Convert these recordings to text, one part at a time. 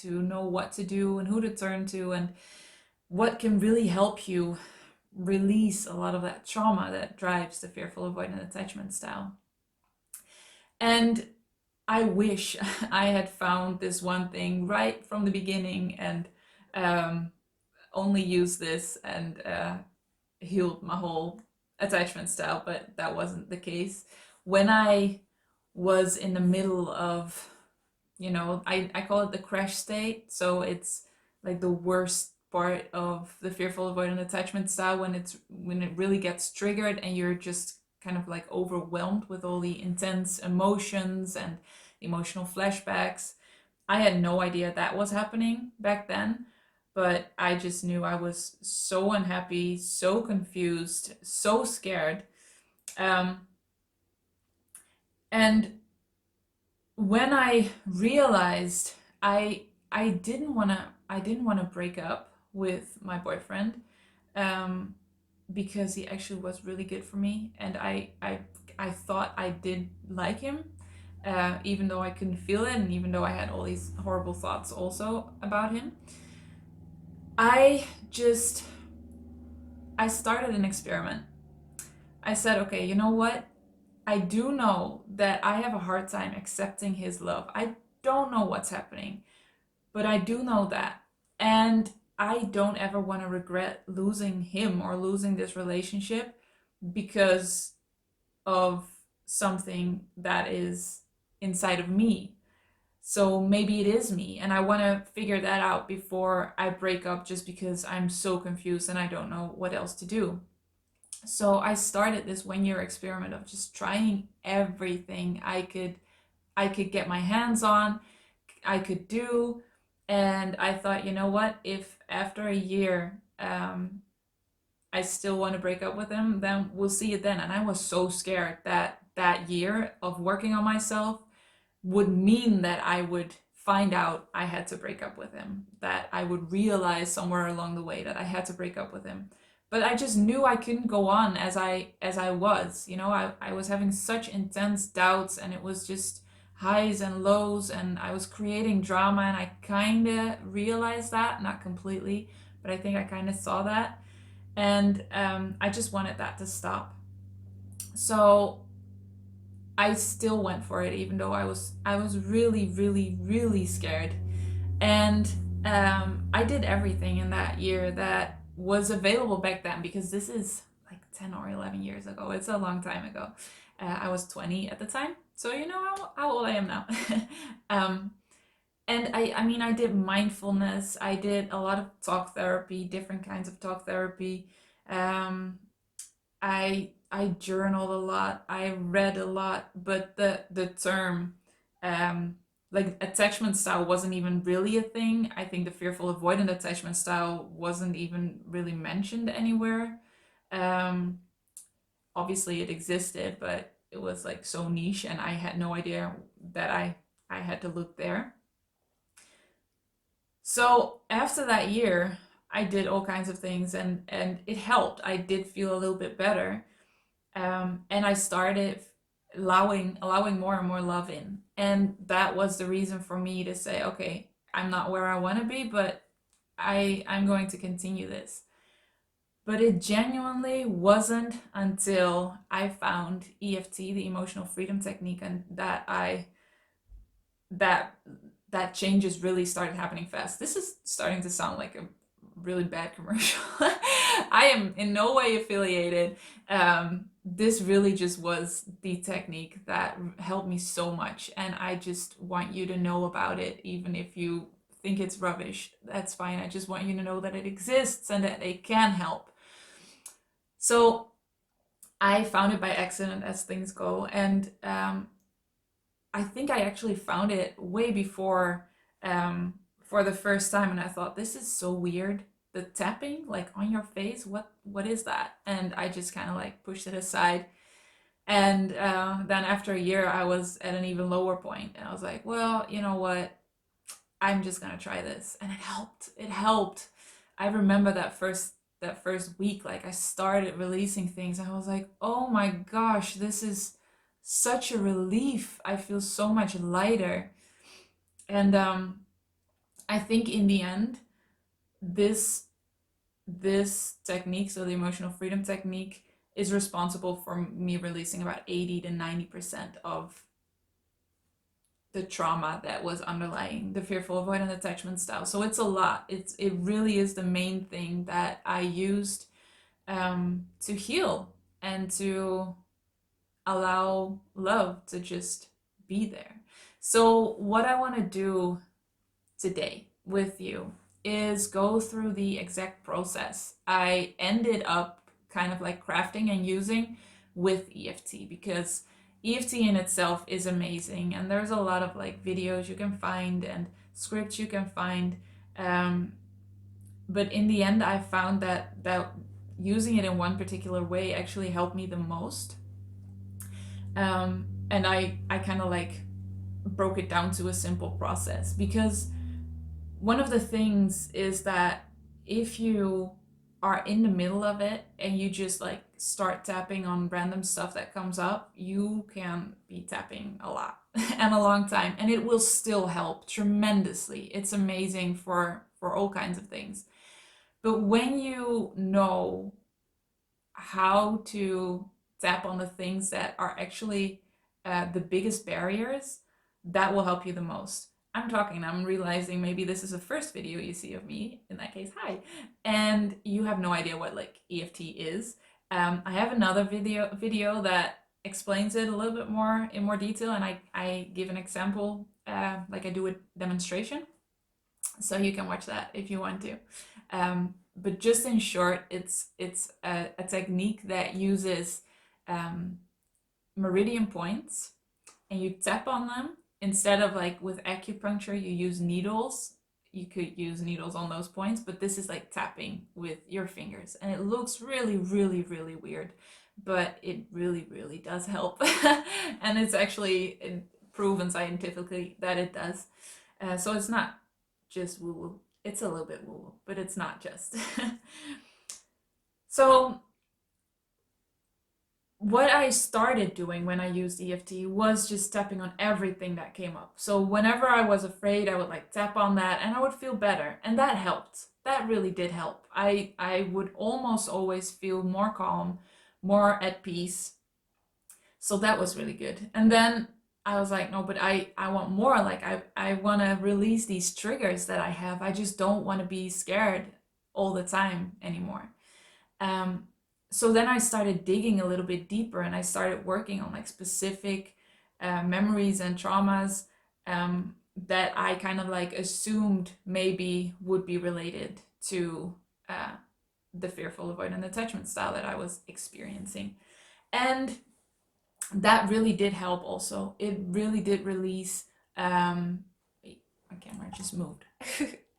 to know what to do and who to turn to and what can really help you release a lot of that trauma that drives the fearful avoidant attachment style. And I wish I had found this one thing right from the beginning and um, only used this and healed my whole attachment style, but that wasn't the case. When I was in the middle of, I call it the crash state. So it's like the worst part of the fearful avoidant attachment style when it really gets triggered and you're just kind of like overwhelmed with all the intense emotions and emotional flashbacks. I had no idea that was happening back then, but I just knew I was so unhappy, so confused, so scared. Um, and when I realized I didn't want to break up with my boyfriend, um, because he actually was really good for me, and I thought I did like him, even though I couldn't feel it, and even though I had all these horrible thoughts also about him. I just I started an experiment. I said, okay, you know what? I do know that I have a hard time accepting his love. I don't know what's happening, but I do know that. And I don't ever want to regret losing him or losing this relationship because of something that is inside of me. So maybe it is me, and I want to figure that out before I break up just because I'm so confused and I don't know what else to do. So I started this 1 year experiment of just trying everything I could get my hands on, I could do. And I thought, you know what? If after a year I still want to break up with him, then we'll see it then. And I was so scared that that year of working on myself would mean that I would find out I had to break up with him, that I would realize somewhere along the way that I had to break up with him. But I just knew I couldn't go on as I was. I was having such intense doubts, and it was just highs and lows, and I was creating drama, and I kind of realized that, not completely, but I think I kind of saw that. And I just wanted that to stop. So I still went for it, even though I was really, really, really scared. And I did everything in that year that was available back then, because this is like 10 or 11 years ago. It's a long time ago. I was 20 at the time, so you know how old I am now. um, and I mean, I did mindfulness. I did a lot of talk therapy, different kinds of talk therapy. Um, I journaled a lot. I read a lot, but the term um like attachment style wasn't even really a thing. I think the fearful avoidant attachment style wasn't even really mentioned anywhere. Um Obviously it existed, but it was like so niche and I had no idea that I had to look there. So after that year, I did all kinds of things, and it helped. I did feel a little bit better, and I started allowing more and more love in, and that was the reason for me to say, okay, I'm not where I want to be, but I'm going to continue this. But it genuinely wasn't until I found EFT, the emotional freedom technique, and that that changes really started happening fast. This is starting to sound like a really bad commercial. I am in no way affiliated. This really just was the technique that helped me so much, and I just want you to know about it, even if you think it's rubbish. That's fine. I just want you to know that it exists and that it can help. So I found it by accident, as things go, and I think I actually found it way before for the first time, and I thought, this is so weird. The tapping like on your face, what is that? And I just kind of like pushed it aside. And then after a year, I was at an even lower point, and I was like, well, you know what? I'm just gonna try this, and it helped. It helped. I remember that first week, like I started releasing things, and I was like, oh my gosh, this is such a relief. I feel so much lighter. And I think in the end, this this technique, so the emotional freedom technique, is responsible for me releasing about 80 to 90% of the trauma that was underlying the fearful avoidant attachment style. So it's a lot. It really is the main thing that I used to heal and to allow love to just be there. So what I want to do today with you is go through the exact process I ended up kind of like crafting and using with EFT, because EFT in itself is amazing, and there's a lot of like videos you can find and scripts you can find, um, but in the end I found that using it in one particular way actually helped me the most, and I kind of like broke it down to a simple process, because one of the things is that if you are in the middle of it and you just like start tapping on random stuff that comes up, you can be tapping a lot and a long time, and it will still help tremendously. It's amazing for all kinds of things. But when you know how to tap on the things that are actually the biggest barriers, that will help you the most. I'm realizing maybe this is the first video you see of me, in that case, hi, and you have no idea what like EFT is. I have another video that explains it a little bit more in more detail, and I give an example, like I do a demonstration, so you can watch that if you want to. But just in short, it's a technique that uses meridian points, and you tap on them. Instead of like with acupuncture, you use needles. You could use needles on those points, but this is like tapping with your fingers, and it looks really, really, really weird, but it really, really does help. And it's actually proven scientifically that it does. So it's not just woo woo. It's a little bit woo woo, but it's not just. So what I started doing when I used EFT was just tapping on everything that came up. So whenever I was afraid, I would like tap on that and I would feel better. And that helped. That really did help. I would almost always feel more calm, more at peace. So that was really good. And then I was like, no, but I want more. Like I want to release these triggers that I have. I just don't want to be scared all the time anymore. Um, so then I started digging a little bit deeper, and I started working on like specific memories and traumas that I kind of like assumed maybe would be related to the fearful avoidant attachment style that I was experiencing. And that really did help also. It really did release. Wait, my camera just moved.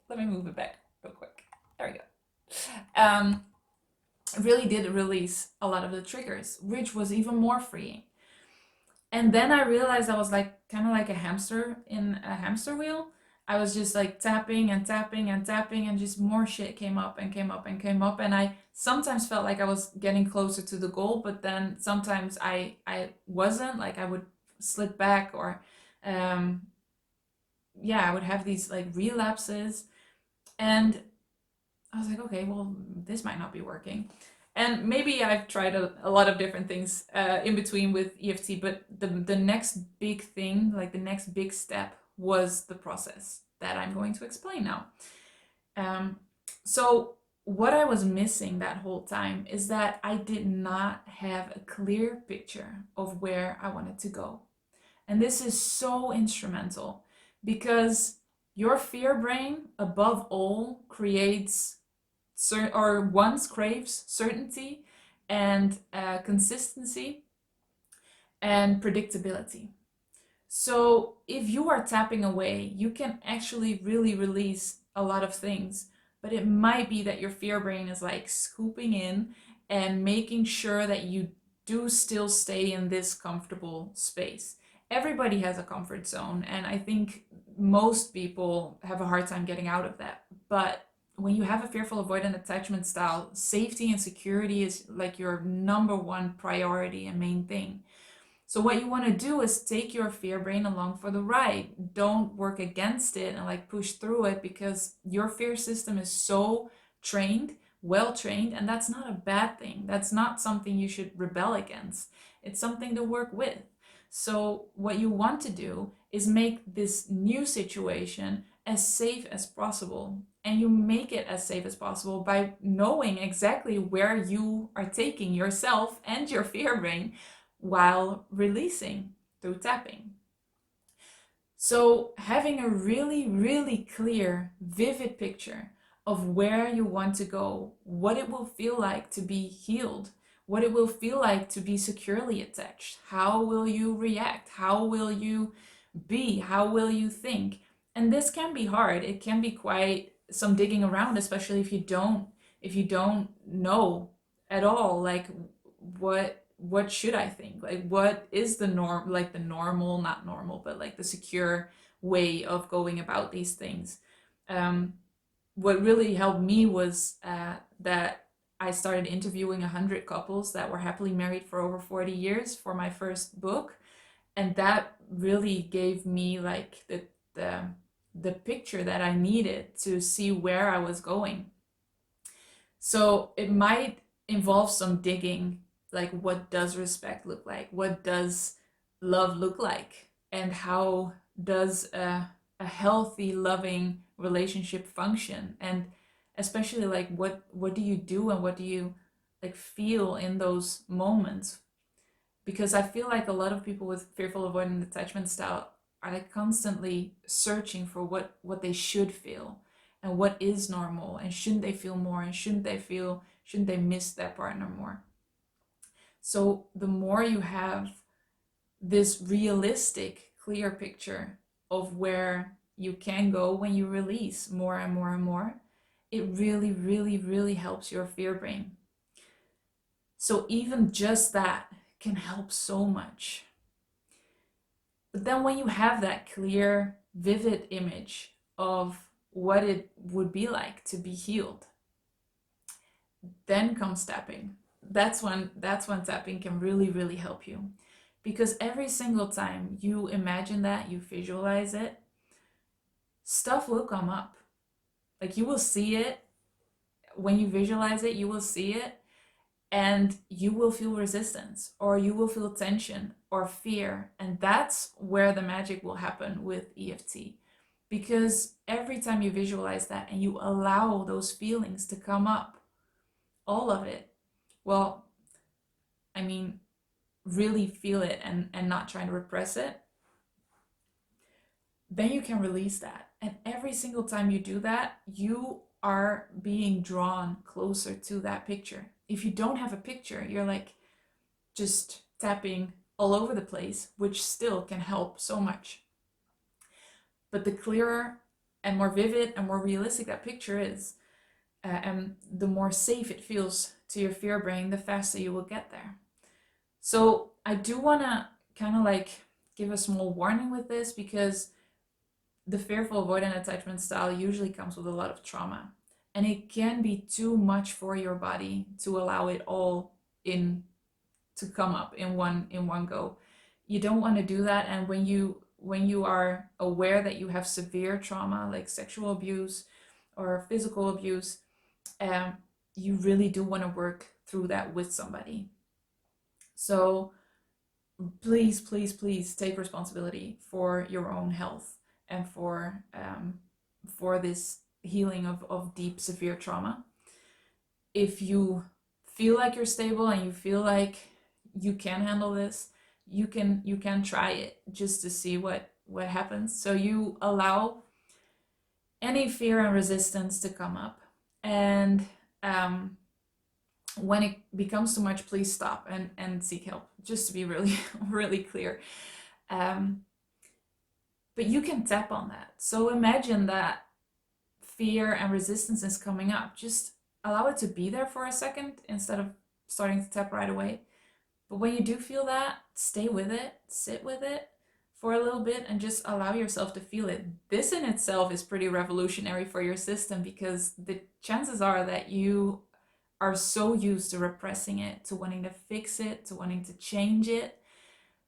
Let me move it back real quick. There we go. Really did release a lot of the triggers, which was even more freeing. And then I realized I was like kind of like a hamster in a hamster wheel. I was just like tapping and tapping and tapping, and just more shit came up and came up and came up. And I sometimes felt like I was getting closer to the goal, but then sometimes I wasn't. Like I would slip back, or yeah, I would have these like relapses. And I was like, okay, well, this might not be working. And maybe I've tried a lot of different things in between with EFT, but the next big thing, like the next big step, was the process that I'm going to explain now. So what I was missing that whole time is that I did not have a clear picture of where I wanted to go. And this is so instrumental, because your fear brain, above all, creates or once craves certainty and consistency and predictability. So if you are tapping away, you can actually really release a lot of things, but it might be that your fear brain is like scooping in and making sure that you do still stay in this comfortable space. Everybody has a comfort zone, and I think most people have a hard time getting out of that. But when you have a fearful avoidant attachment style, safety and security is like your number one priority and main thing. So what you want to do is take your fear brain along for the ride. Don't work against it and like push through it, because your fear system is so trained, well trained, and that's not a bad thing. That's not something you should rebel against. It's something to work with. So what you want to do is make this new situation as safe as possible. And you make it as safe as possible by knowing exactly where you are taking yourself and your fear brain while releasing through tapping. So having a really, really clear, vivid picture of where you want to go, what it will feel like to be healed, what it will feel like to be securely attached, how will you react, how will you be, how will you think. And this can be hard. It can be quite some digging around, especially if you don't know at all, like what should I think? Like what is the norm, like the normal, not normal, but like the secure way of going about these things. What really helped me was that I started interviewing 100 couples that were happily married for over 40 years for my first book. And that really gave me like the picture that I needed to see where I was going. So it might involve some digging, like what does respect look like? What does love look like? And how does a healthy, loving relationship function? And especially like what do you do and what do you like feel in those moments? Because I feel like a lot of people with fearful avoidant attachment style are like constantly searching for what they should feel and what is normal, and shouldn't they feel more, and shouldn't they miss their partner more. So the more you have this realistic clear picture of where you can go when you release more and more and more, it really, really, really helps your fear brain. So even just that can help so much. But then when you have that clear, vivid image of what it would be like to be healed, then comes tapping. That's when tapping can really, really help you. Because every single time you imagine that, you visualize it, stuff will come up. Like you will see it. When you visualize it, you will see it, and you will feel resistance, or you will feel tension or fear. And that's where the magic will happen with EFT. Because every time you visualize that and you allow those feelings to come up, all of it, well, I mean, really feel it and not trying to repress it, then you can release that. And every single time you do that, you are being drawn closer to that picture. If you don't have a picture, you're like just tapping all over the place, which still can help so much. But the clearer and more vivid and more realistic that picture is, and the more safe it feels to your fear brain, the faster you will get there. So I do want to kind of like give a small warning with this, because the fearful avoidant attachment style usually comes with a lot of trauma, and it can be too much for your body to allow it all in to come up in one go. You don't want to do that. And when you are aware that you have severe trauma like sexual abuse or physical abuse, you really do want to work through that with somebody. So please, please, please take responsibility for your own health and for this healing of deep, severe trauma. If you feel like you're stable and you feel like you can handle this, you can try it just to see what happens. So you allow any fear and resistance to come up, and when it becomes too much, please stop and seek help, just to be really really clear. But you can tap on that. So imagine that fear and resistance is coming up. Just allow it to be there for a second instead of starting to tap right away. But when you do feel that, stay with it, sit with it for a little bit, and just allow yourself to feel it. This in itself is pretty revolutionary for your system, because the chances are that you are so used to repressing it, to wanting to fix it, to wanting to change it,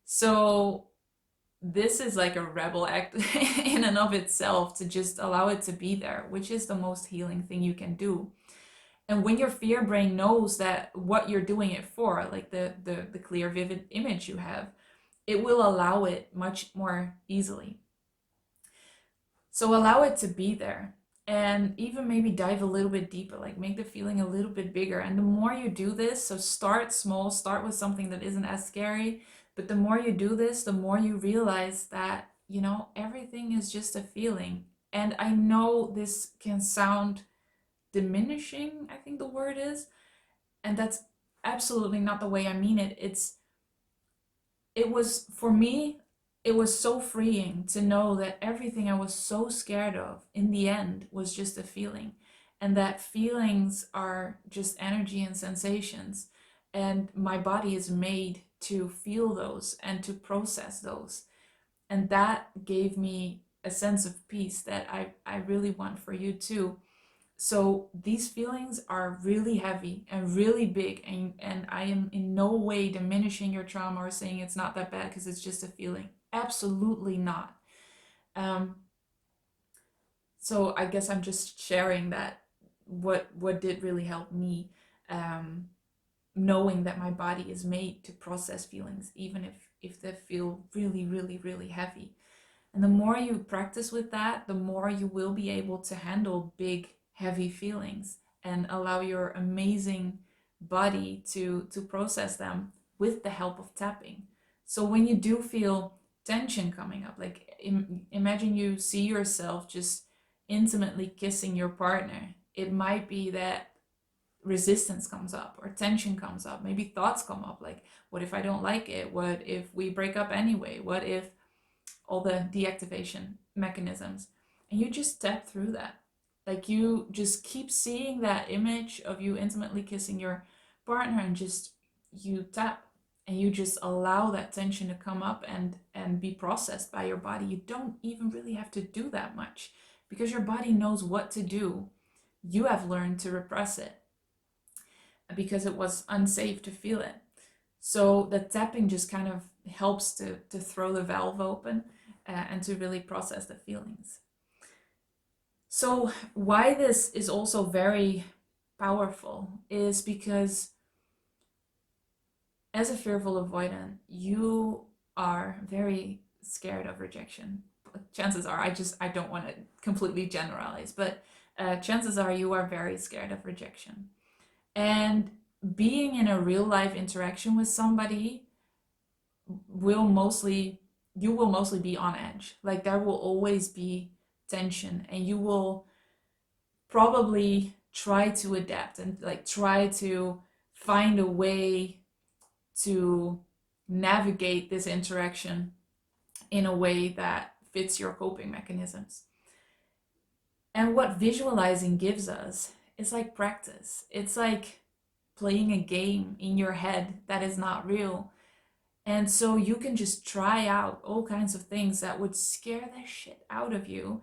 So this is like a rebel act in and of itself, to just allow it to be there, which is the most healing thing you can do. And when your fear brain knows that what you're doing it for, like the clear, vivid image you have, it will allow it much more easily. So allow it to be there, and even maybe dive a little bit deeper, like make the feeling a little bit bigger. And the more you do this, so start small, start with something that isn't as scary, but the more you do this, the more you realize that, everything is just a feeling. And I know this can sound diminishing, I think the word is, and that's absolutely not the way I mean it. It was, for me, it was so freeing to know that everything I was so scared of in the end was just a feeling, and that feelings are just energy and sensations, and my body is made to feel those and to process those. And that gave me a sense of peace that I really want for you too. So these feelings are really heavy and really big, and I am in no way diminishing your trauma or saying it's not that bad because it's just a feeling. Absolutely not. Um, so I guess I'm just sharing that what did really help me, um, knowing that my body is made to process feelings, even if they feel really, really, really heavy. And the more you practice with that, the more you will be able to handle big, heavy feelings and allow your amazing body to process them with the help of tapping. So when you do feel tension coming up, like imagine you see yourself just intimately kissing your partner. It might be that resistance comes up or tension comes up. Maybe thoughts come up like, what if I don't like it? What if we break up anyway? What if all the deactivation mechanisms? And you just step through that. Like you just keep seeing that image of you intimately kissing your partner, and just you tap, and you just allow that tension to come up and be processed by your body. You don't even really have to do that much because your body knows what to do. You have learned to repress it because it was unsafe to feel it. So the tapping just kind of helps to throw the valve open, and to really process the feelings. So why this is also very powerful is because as a fearful avoidant, you are very scared of rejection. Chances are, I don't want to completely generalize, but chances are you are very scared of rejection. And being in a real life interaction with somebody will mostly you will mostly be on edge. Like there will always be tension, and you will probably try to adapt and like try to find a way to navigate this interaction in a way that fits your coping mechanisms. And what visualizing gives us is like practice. It's like playing a game in your head that is not real. And so you can just try out all kinds of things that would scare the shit out of you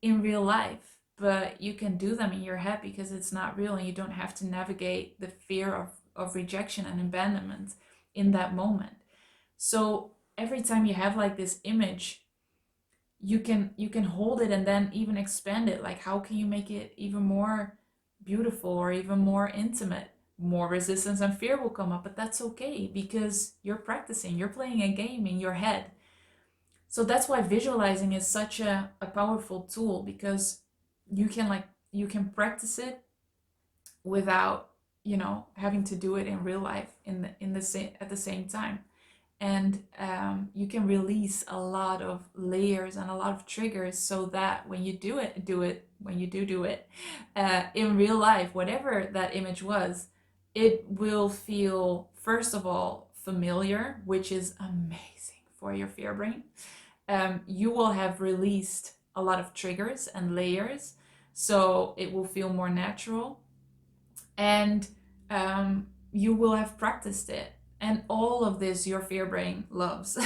in real life, but you can do them in your head because it's not real, and you don't have to navigate the fear of rejection and abandonment in that moment. So every time you have like this image, you can hold it and then even expand it. Like how can you make it even more beautiful or even more intimate? More resistance and fear will come up, but that's okay because you're practicing, you're playing a game in your head. So that's why visualizing is such a powerful tool, because you can practice it without having to do it in real life in the same at the same time. And you can release a lot of layers and a lot of triggers, so that when you do it when you do it in real life, whatever that image was, it will feel, first of all, familiar, which is amazing for your fear brain. You will have released a lot of triggers and layers, so it will feel more natural, and you will have practiced it. And all of this your fear brain loves.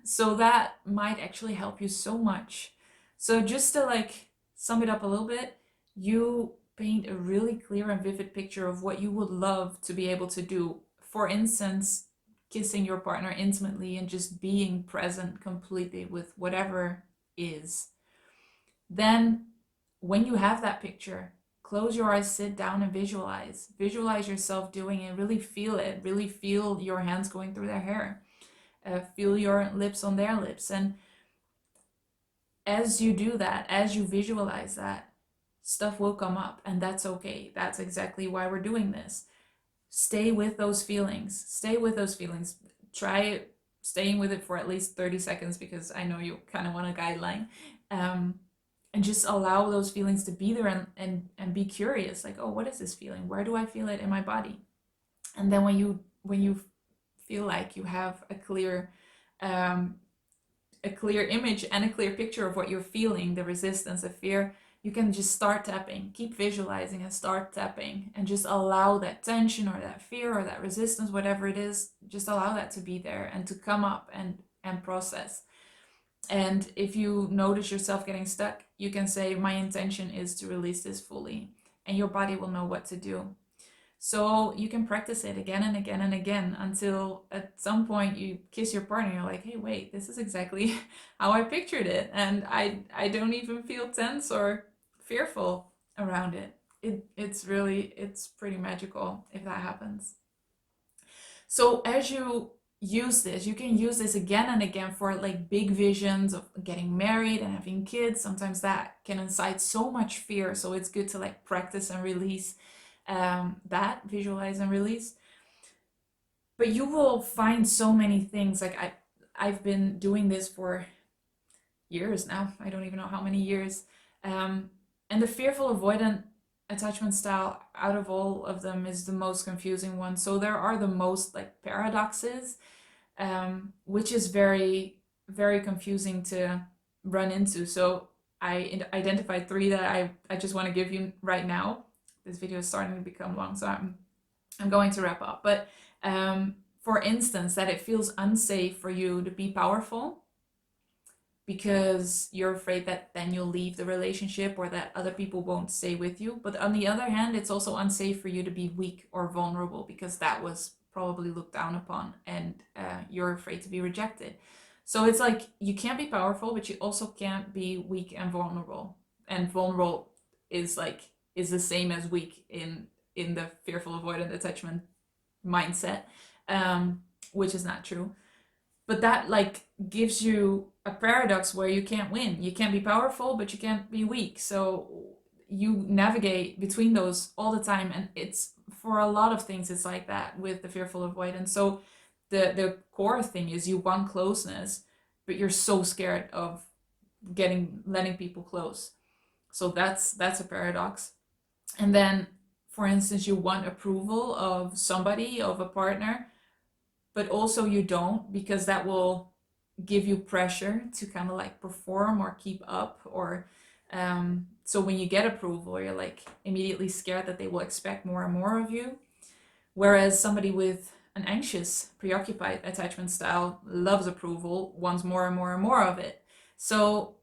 So that might actually help you so much. So just to like sum it up a little bit, you paint a really clear and vivid picture of what you would love to be able to do. For instance, kissing your partner intimately and just being present completely with whatever is. Then when you have that picture, close your eyes, sit down and visualize. Visualize yourself doing it. Really feel it. Really feel your hands going through their hair. Feel your lips on their lips. And as you do that, as you visualize that, stuff will come up, and that's okay. That's exactly why we're doing this. Stay with those feelings. Stay with those feelings. Try staying with it for at least 30 seconds, because I know you kind of want a guideline. And just allow those feelings to be there, and be curious, like, oh, what is this feeling? Where do I feel it in my body? And then when you feel like you have a clear image and a clear picture of what you're feeling, the resistance, the fear, you can just start tapping. Keep visualizing and start tapping, and just allow that tension or that fear or that resistance, whatever it is, just allow that to be there and to come up and process. And if you notice yourself getting stuck, you can say, my intention is to release this fully, and your body will know what to do. So you can practice it again and again and again until at some point you kiss your partner and you're like, hey, wait, this is exactly how I pictured it. And I don't even feel tense or fearful around it. It's pretty magical if that happens. So as you use this, you can use this again and again for like big visions of getting married and having kids. Sometimes that can incite so much fear. So it's good to like practice and release that, visualize and release. But you will find so many things. Like I've been doing this for years now. I don't even know how many years. And the fearful avoidant attachment style out of all of them is the most confusing one. So there are the most like paradoxes, which is very, very confusing to run into. So I identified 3 that I just want to give you right now. This video is starting to become long, so I'm going to wrap up. But for instance, that it feels unsafe for you to be powerful because you're afraid that then you'll leave the relationship or that other people won't stay with you. But on the other hand, it's also unsafe for you to be weak or vulnerable because that was probably looked down upon, and you're afraid to be rejected. So it's like you can't be powerful, but you also can't be weak and vulnerable. And vulnerable is the same as weak in the fearful avoidant attachment mindset, which is not true. But that like gives you a paradox where you can't win. You can't be powerful, but you can't be weak. So you navigate between those all the time, and it's for a lot of things it's like that with the fearful avoidance. So the core thing is you want closeness, but you're so scared of letting people close. So that's a paradox. And then, for instance, you want approval of somebody, of a partner, but also you don't, because that will give you pressure to kind of like perform or keep up. Or so when you get approval, you're like immediately scared that they will expect more and more of you. Whereas somebody with an anxious, preoccupied attachment style loves approval, wants more and more and more of it. So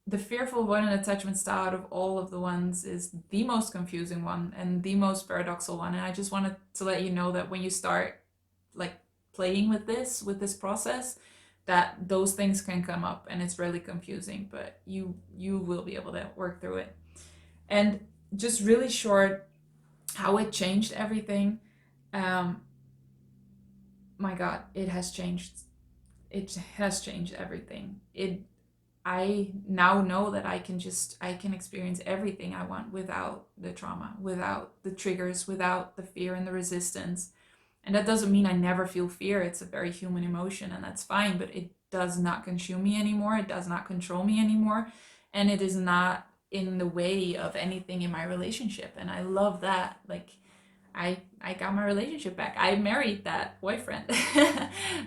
the fearful avoidant attachment style out of all of the ones is the most confusing one and the most paradoxical one. And I just wanted to let you know that when you start like playing with this process, that those things can come up, and it's really confusing, but you will be able to work through it. And just really short, how it changed everything. My God, it has changed. It has changed everything. I now know that I can experience everything I want without the trauma, without the triggers, without the fear and the resistance. And that doesn't mean I never feel fear. It's a very human emotion, and that's fine, but it does not consume me anymore. It does not control me anymore. And it is not in the way of anything in my relationship. And I love that. Like, I got my relationship back. I married that boyfriend.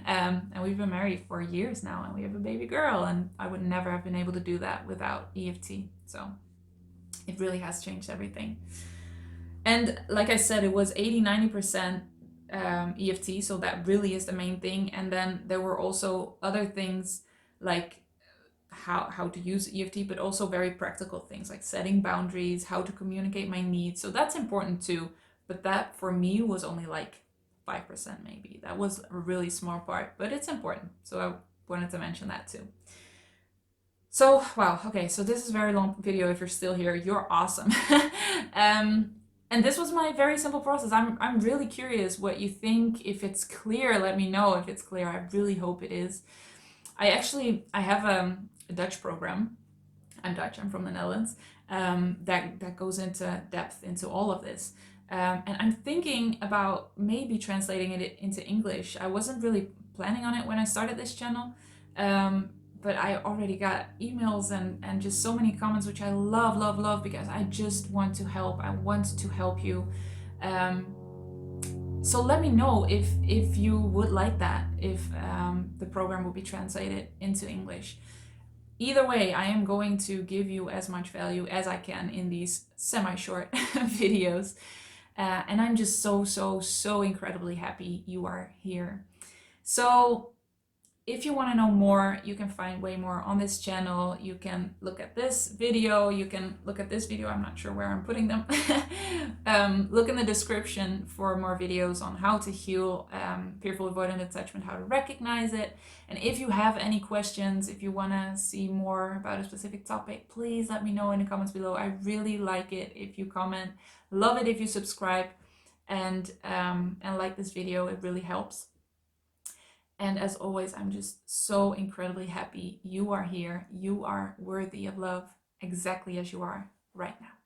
And we've been married for years now, and we have a baby girl, and I would never have been able to do that without EFT. So it really has changed everything. And like I said, it was 80-90% EFT, so that really is the main thing. And then there were also other things like how to use EFT, but also very practical things like setting boundaries, how to communicate my needs. So that's important too. But that for me was only like 5% maybe. That was a really small part, but it's important. So I wanted to mention that too. So, wow, okay, so this is a very long video. If you're still here, you're awesome. And this was my very simple process. I'm really curious what you think. If it's clear, let me know if it's clear. I really hope it is. I have a Dutch program. I'm Dutch, I'm from the Netherlands, that goes into depth into all of this. And I'm thinking about maybe translating it into English. I wasn't really planning on it when I started this channel, but I already got emails and just so many comments, which I love, because I just want to help. I want to help you. So let me know if you would like that, if the program will be translated into English. Either way, I am going to give you as much value as I can in these semi-short videos. And I'm just so incredibly happy you are here. So if you want to know more, you can find way more on this channel. You can look at this video. You can look at this video. I'm not sure where I'm putting them. Look in the description for more videos on how to heal fearful avoidant attachment, how to recognize it. And if you have any questions, if you want to see more about a specific topic, please let me know in the comments below. I really like it if you comment. Love it if you subscribe and like this video. It really helps. And as always, I'm just so incredibly happy you are here. You are worthy of love exactly as you are right now.